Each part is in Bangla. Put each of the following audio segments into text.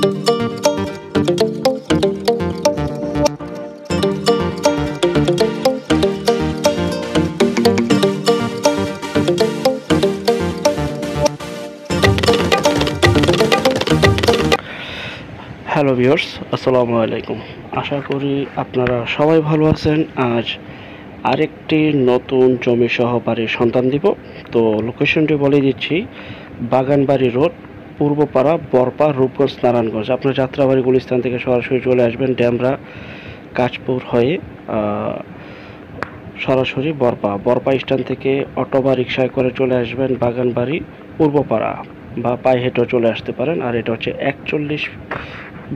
হ্যালো ভিউয়ার্স, আসসালামু আলাইকুম। আশা করি আপনারা সবাই ভালো আছেন। আজ আরেকটি নতুন জমি সহ বাড়ির সন্ধান দিব। তো লোকেশনটি বলে দিচ্ছি, বাগানবাড়ি রোড, পূর্বপাড়া, বরপা, রূপগঞ্জ, নারায়ণগঞ্জ। আপনার যাত্রাবাড়ি গুলিস্তান থেকে সরাসরি চলে আসবেন ড্যামরা কাশপুর হয়ে সরাসরি বরপা স্ট্যান্ড থেকে অটো বা রিক্সায় করে চলে আসবেন বাগানবাড়ি পূর্বপাড়া, বা পায়ে হেঁটেও চলে আসতে পারেন। আর এটা হচ্ছে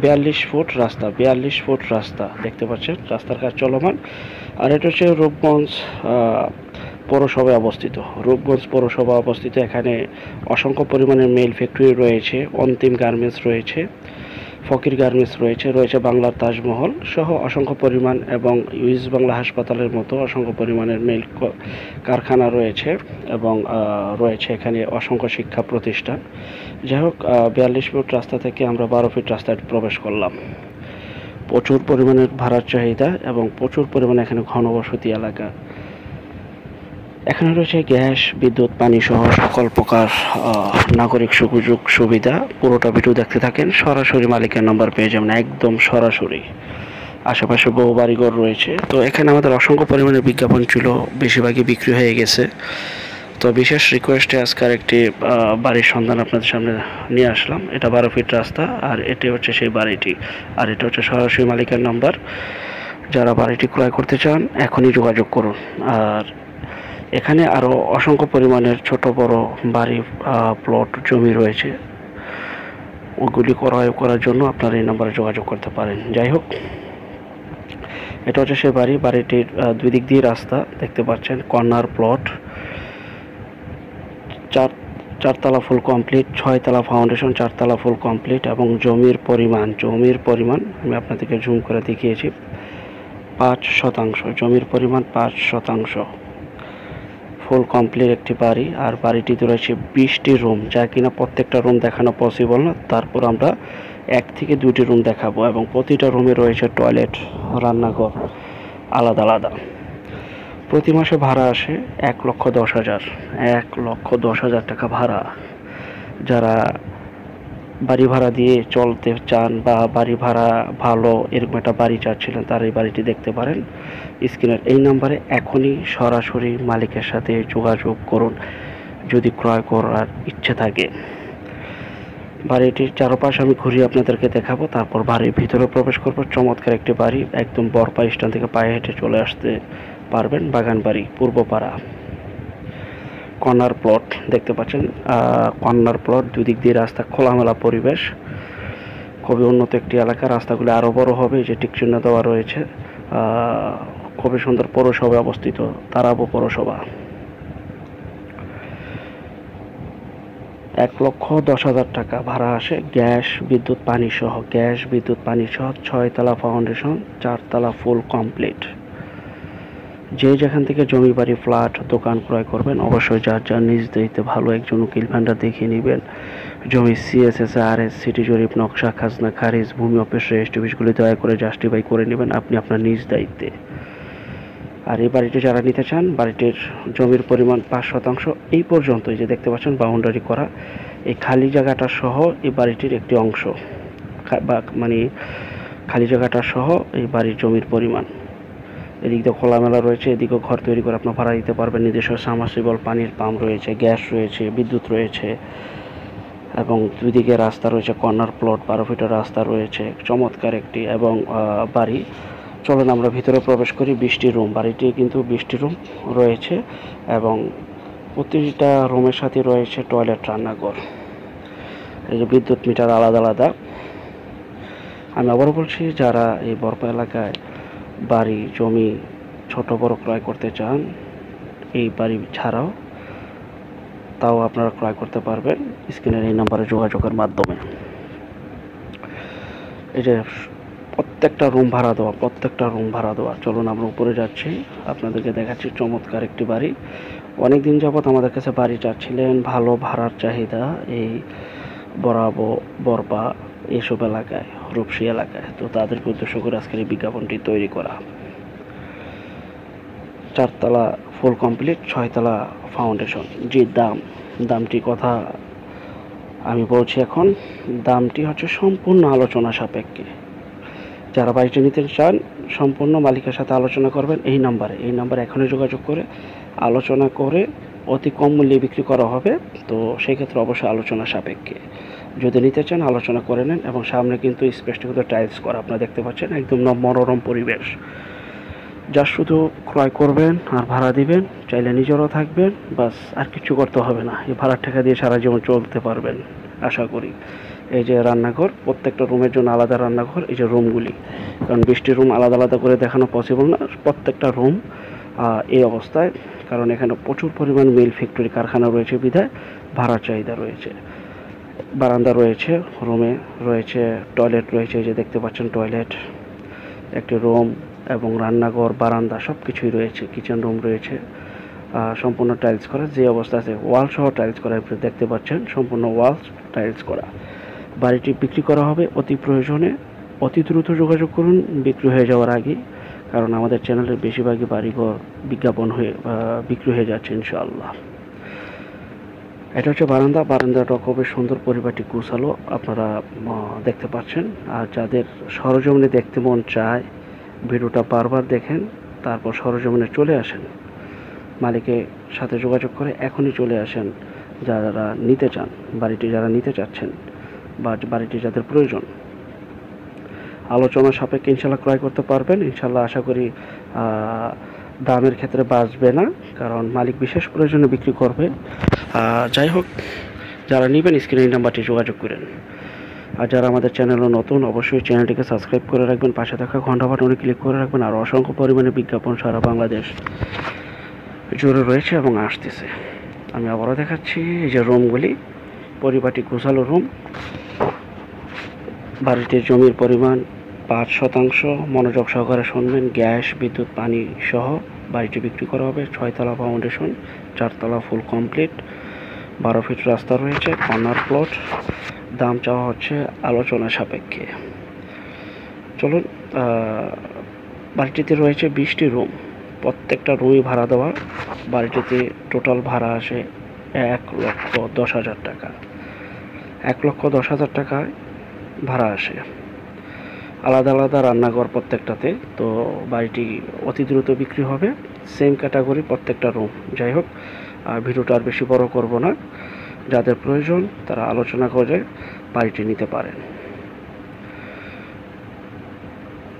42 ফুট রাস্তা দেখতে পাচ্ছেন, রাস্তার কাজ চলমান। আর এটা হচ্ছে রূপগঞ্জ পৌরসভায় অবস্থিত। রূপগঞ্জ পৌরসভা অবস্থিত। এখানে অসংখ্য পরিমাণের মেল ফ্যাক্টরি রয়েছে, অন্তিম গার্মেন্টস রয়েছে, ফকির গার্মেন্টস রয়েছে বাংলার তাজমহল সহ অসংখ্য পরিমাণ, এবং ইউএস বাংলা হাসপাতালের মতো অসংখ্য পরিমাণের মেল কারখানা রয়েছে, এবং রয়েছে এখানে অসংখ্য শিক্ষা প্রতিষ্ঠান। যাই হোক, 42 ফুট রাস্তা থেকে আমরা 12 ফিট রাস্তায় প্রবেশ করলাম। প্রচুর পরিমাণের ভাড়ার চাহিদা এবং প্রচুর পরিমাণে এখানে ঘনবসতি এলাকা। এখানে রয়েছে গ্যাস, বিদ্যুৎ, পানি সহ সকল প্রকার নাগরিক সুযোগ সুবিধা। পুরোটা ভিডিও দেখতে থাকেন, সরাসরি মালিকের নাম্বার পেয়ে যাবেন, একদম সরাসরি। আশেপাশে বহু বাড়িঘর রয়েছে। তো এখানে আমাদের অসংখ্য পরিমাণের বিজ্ঞাপন ছিল, বেশিরভাগই বিক্রি হয়ে গেছে। তো বিশেষ রিকোয়েস্টে আজকের একটি বাড়ির সন্ধান আপনাদের সামনে নিয়ে আসলাম। এটা 12 ফিট রাস্তা, আর এটি হচ্ছে সেই বাড়িটি। আর এটা হচ্ছে সরাসরি মালিকের নাম্বার। যারা বাড়িটি ক্রয় করতে চান এখনই যোগাযোগ করুন। আর এখানে আরও অসংখ্য পরিমাণের ছোট বড় বাড়ি, প্লট, জমি রয়েছে। ওগুলি ক্রয় করার জন্য আপনারা এই নাম্বারে যোগাযোগ করতে পারেন। যাই হোক, এটা হচ্ছে সেই বাড়িটির দুই দিক দিয়ে রাস্তা দেখতে পাচ্ছেন। কর্নার প্লট, চারতলা ফুল কমপ্লিট, 6তলা ফাউন্ডেশন, 4তলা ফুল কমপ্লিট। এবং জমির পরিমাণ আমি আপনাদেরকে জুম করে দেখিয়েছি, 5%। জমির পরিমাণ 5%। ফুল কমপ্লিট একটি বাড়ি। আর বাড়িটিতে রয়েছে 20টি রুম, যা কিনা প্রত্যেকটা রুম দেখানো পসিবল না। তারপর আমরা 1 থেকে 2টি রুম দেখাবো, এবং প্রতিটা রুমে রয়েছে টয়লেট, রান্নাঘর আলাদা আলাদা। প্রতি মাসে ভাড়া আসে 1,10,000, 1,10,000 টাকা ভাড়া। যারা বাড়ি ভাড়া দিয়ে চলতে চান বা বাড়ি ভাড়া ভালো এরকম একটা বাড়ি চাচ্ছিলেন, তার এই বাড়িটি দেখতে পারেন। স্ক্রিনের এই নাম্বারে এখনই সরাসরি মালিকের সাথে যোগাযোগ করুন যদি ক্রয় করার ইচ্ছে থাকে। বাড়িটির চারপাশ আমি ঘুরিয়ে আপনাদেরকে দেখাবো, তারপর বাড়ির ভিতরে প্রবেশ করবো। চমৎকার একটি বাড়ি, একদম বরপা স্ট্যান্ড থেকে পায়ে হেঁটে চলে আসতে পারবেন। বাগানবাড়ি পূর্বপাড়া, কর্নার প্লট দেখতে পাচ্ছেন। কর্নার প্লট, দুই দিক দিয়ে রাস্তা, খোলামেলা পরিবেশ, খুবই উন্নত একটি এলাকা। রাস্তাগুলি আরও বড় হবে, যে টিকচিহ্ন দেওয়া রয়েছে। খুবই সুন্দর। পৌরসভায় অবস্থিত, তারাবো পৌরসভা। 1,10,000 টাকা ভাড়া আসে, গ্যাস, বিদ্যুৎ, পানি সহ। 6তলা ফাউন্ডেশন, 4তলা ফুল কমপ্লিট। যে যেখান থেকে জমি, বাড়ি, ফ্ল্যাট, দোকান ক্রয় করবেন অবশ্যই যার নিজ দায়িত্বে ভালো একজন উকিল ভান্ডার দেখিয়ে নেবেন। জমি CSS, RS, সিটি জরিপ, নকশা, খাজনা খারিজ, ভূমি অফিস, রেজিস্ট্রি অফিসগুলি দয়া করে জাস্টিফাই করে নেবেন আপনি আপনার নিজ দায়িত্বে। আর এই বাড়িটি যারা নিতে চান, বাড়িটির জমির পরিমাণ 5%। এই পর্যন্তই যে দেখতে পাচ্ছেন বাউন্ডারি করা, এই খালি জায়গাটা সহ এই বাড়িটির একটি অংশ, বা মানে খালি জায়গাটা সহ এই বাড়ির জমির পরিমাণ। এদিক দিয়ে খোলামেলা রয়েছে, এদিকেও ঘর তৈরি করে আপনার ভাড়া দিতে পারবেন। নিজস্ব সাবমার্সিবল পানির পাম্প রয়েছে, গ্যাস রয়েছে, বিদ্যুৎ রয়েছে, এবং দুই দিকে রাস্তা রয়েছে। কর্নার প্লট, 12 ফিটের রাস্তা রয়েছে। চমৎকার একটি এবং বাড়ি। চলুন আমরা ভিতরে প্রবেশ করি। 20টি রুম, বাড়িটি কিন্তু 20টি রুম রয়েছে, এবং প্রতিটা রুমের সাথে রয়েছে টয়লেট, রান্নাঘর। এই যে বিদ্যুৎ মিটার আলাদা আলাদা। আমি আবারও বলছি, যারা এই বরপা এলাকায় বাড়ি, জমি ছোট বড় ক্রয় করতে চান, এই বাড়ি ছাড়াও তাও আপনারা ক্রয় করতে পারবেন স্ক্রিনের এই নাম্বারে যোগাযোগের মাধ্যমে। এই যে প্রত্যেকটা রুম ভাড়া দেওয়া। চলুন আমরা উপরে যাচ্ছি, আপনাদেরকে দেখাচ্ছি চমৎকার একটি বাড়ি। অনেক দিন যাবৎ আমাদের কাছে বাড়ি চাচ্ছিলেন, ভালো ভাড়ার চাহিদা এই বরপা এসব এলাকায়, রূপসী এলাকায়। তো তাদেরকে উদ্দেশ্য করে আজকের এই বিজ্ঞাপনটি তৈরি করা। 4 তলা ফুল কমপ্লিট, 6 তলা ফাউন্ডেশন। যে দামটি কথা আমি বলছি এখন। দামটি হচ্ছে সম্পূর্ণ আলোচনা সাপেক্ষে। যারা বাড়িটি নিতে চান সম্পূর্ণ মালিকের সাথে আলোচনা করবেন এই নাম্বারে এখনই যোগাযোগ করে আলোচনা করে অতি কম মূল্যে বিক্রি করা হবে। তো সেক্ষেত্রে অবশ্যই আলোচনা সাপেক্ষে যদি নিতে চান আলোচনা করে নেন। এবং সামনে কিন্তু স্পেসটা কিন্তু টাইলস করা, আপনারা দেখতে পাচ্ছেন, একদম মনোরম পরিবেশ। যা শুধু ক্রয় করবেন আর ভাড়া দিবেন, চাইলে নিজেরাও থাকবেন, বাস আর কিছু করতে হবে না। এই ভাড়ার টাকা দিয়ে সারা জীবন চলতে পারবেন আশা করি। এই যে রান্নাঘর, প্রত্যেকটা রুমের জন্য আলাদা রান্নাঘর। এই যে রুমগুলি, কারণ 20টি রুম আলাদা আলাদা করে দেখানো পসিবল না, প্রত্যেকটা রুম এই অবস্থায়, কারণ এখানে প্রচুর পরিমাণ মিল ফ্যাক্টরি কারখানা রয়েছে বিধায় ভাড়ার চাহিদা রয়েছে। বারান্দা রয়েছে, রুমে রয়েছে টয়লেট রয়েছে, এই যে দেখতে পাচ্ছেন টয়লেট, একটি রুম এবং রান্নাঘর, বারান্দা সব কিছুই রয়েছে। কিচেন রুম রয়েছে, সম্পূর্ণ টাইলস করা। যে অবস্থা আছে ওয়াল সহ টাইলস করা, দেখতে পাচ্ছেন সম্পূর্ণ ওয়াল টাইলস করা। বাড়িটি বিক্রি করা হবে অতি প্রয়োজনে। অতি দ্রুত যোগাযোগ করুন বিক্রি হয়ে যাওয়ার আগে, কারণ আমাদের চ্যানেলের বেশিরভাগই বাড়িঘর বিজ্ঞাপন হয়ে বিক্রি হয়ে যাচ্ছে ইনশাআল্লাহ। এটা হচ্ছে বারান্দাটা খুবই সুন্দর, পরিবারটি গোছালো, আপনারা দেখতে পাচ্ছেন। আর যাদের সরজমিনে দেখতে মন চায় ভিডিওটা বারবার দেখেন, তারপর সরজমিনে চলে আসেন, মালিকের সাথে যোগাযোগ করে এখনই চলে আসেন। যারা নিতে চান, বাড়িটি যারা নিতে চাচ্ছেন বা বাড়িটি যাদের প্রয়োজন, আলোচনা সাপেক্ষে ইনশাল্লাহ ক্রয় করতে পারবেন। ইনশাল্লাহ আশা করি দামের ক্ষেত্রে বাঁচবে না, কারণ মালিক বিশেষ প্রয়োজনে বিক্রি করবে। যাই হোক, যারা নেবেন স্ক্রিনের নাম্বারটি যোগাযোগ করেন। আর যারা আমাদের চ্যানেলে নতুন, অবশ্যই চ্যানেলটিকে সাবস্ক্রাইব করে রাখবেন, পাশে থাকা ঘন্টা বাটনে ক্লিক করে রাখবেন। আর অসংখ্য পরিমাণে বিজ্ঞাপন সারা বাংলাদেশ জুড়ে রয়েছে এবং আসতেছে। আমি আবারও দেখাচ্ছি, এই যে রুমগুলি, পরিপাটি গোছালো রুম। বাড়িটির জমির পরিমাণ 5%। মনোযোগ সহকারে শুনবেন। গ্যাস, বিদ্যুৎ, পানি সহ বাড়িটি বিক্রি করা হবে। 6 তলা ফাউন্ডেশন, 4 তলা ফুল কমপ্লিট, 12 ফিট রাস্তা রয়েছে, কর্নার প্লট। দাম চাওয়া হচ্ছে আলোচনা সাপেক্ষে। চলুন, বাড়িটিতে রয়েছে 20টি রুম, প্রত্যেকটা রুমই ভাড়া দেওয়া। বাড়িটিতে টোটাল ভাড়া আসে 1,10,000 টাকা। 1,10,000 টাকায় ভাড়া আসে। আলাদা আলাদা রান্নাঘর প্রত্যেকটাতে। তো বাড়িটি অতি দ্রুত বিক্রি হবে, সেম ক্যাটাগরি প্রত্যেকটা রুম। যাই হোক, ভিডিওটা আর বেশি বড় করব না। যাদের প্রয়োজন তারা আলোচনা করে বাড়িটি নিতে পারেন।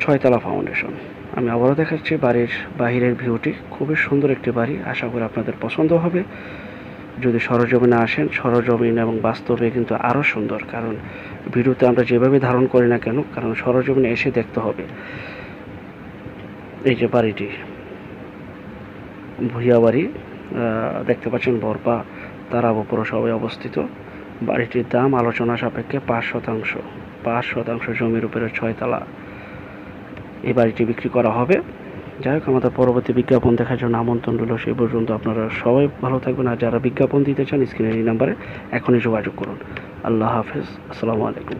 6 তলা ফাউন্ডেশন। আমি আবারও দেখাচ্ছি বাড়ির বাহিরের ভিউটি। খুবই সুন্দর একটি বাড়ি, আশা করি আপনাদের পছন্দ হবে। যদি সরজমিনে আসেন, সরজমিন এবং বাস্তবে কিন্তু আরও সুন্দর, কারণ ভিডিওতে আমরা যেভাবে ধারণ করি না কেন, কারণ সরজমিনে এসে দেখতে হবে। এই যে বাড়িটি, ভুইয়া বাড়ি, দেখতে পাচ্ছেন বরপা তারাবো পৌরসভায় অবস্থিত। বাড়িটির দাম আলোচনা সাপেক্ষে 5% জমির উপরে 6 তলা এই বাড়িটি বিক্রি করা হবে। যাই হোক, আমাদের পরবর্তী বিজ্ঞাপন দেখার জন্য আমন্ত্রণ রইল। সেই পর্যন্ত আপনারা সবাই ভালো থাকবেন। আর যারা বিজ্ঞাপন দিতে চান স্ক্রিনের এই নাম্বারে এখনই যোগাযোগ করুন। আল্লাহ হাফেজ, আসসালামু আলাইকুম।